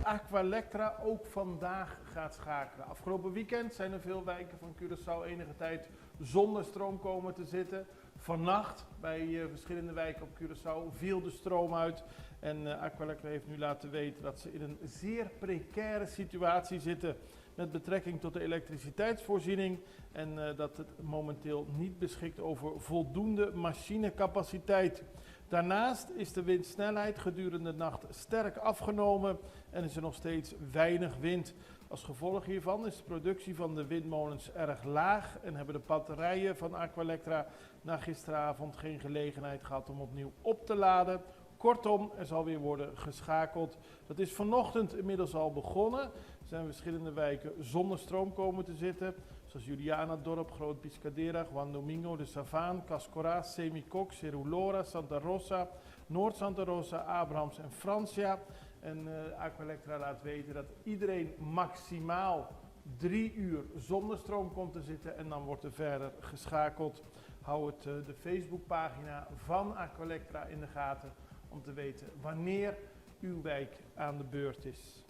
Aqualectra ook vandaag gaat schakelen. Afgelopen weekend zijn er veel wijken van Curaçao enige tijd zonder stroom komen te zitten. Vannacht bij verschillende wijken op Curaçao viel de stroom uit. En Aqualectra heeft nu laten weten dat ze in een zeer precaire situatie zitten met betrekking tot de elektriciteitsvoorziening. En dat het momenteel niet beschikt over voldoende machinecapaciteit. Daarnaast is de windsnelheid gedurende de nacht sterk afgenomen en is er nog steeds weinig wind. Als gevolg hiervan is de productie van de windmolens erg laag en hebben de batterijen van Aqualectra na gisteravond geen gelegenheid gehad om opnieuw op te laden. Kortom, er zal weer worden geschakeld. Dat is vanochtend inmiddels al begonnen. Er zijn verschillende wijken zonder stroom komen te zitten. Zoals Julianadorp, Groot Piscadera, Juan Domingo, de Savaan, Cascoras, Semicoc, Cerulora, Santa Rosa, Noord Santa Rosa, Abrahams en Francia. En Aqualectra laat weten dat iedereen maximaal 3 uur zonder stroom komt te zitten en dan wordt er verder geschakeld. Hou de Facebookpagina van Aqualectra in de gaten om te weten wanneer uw wijk aan de beurt is.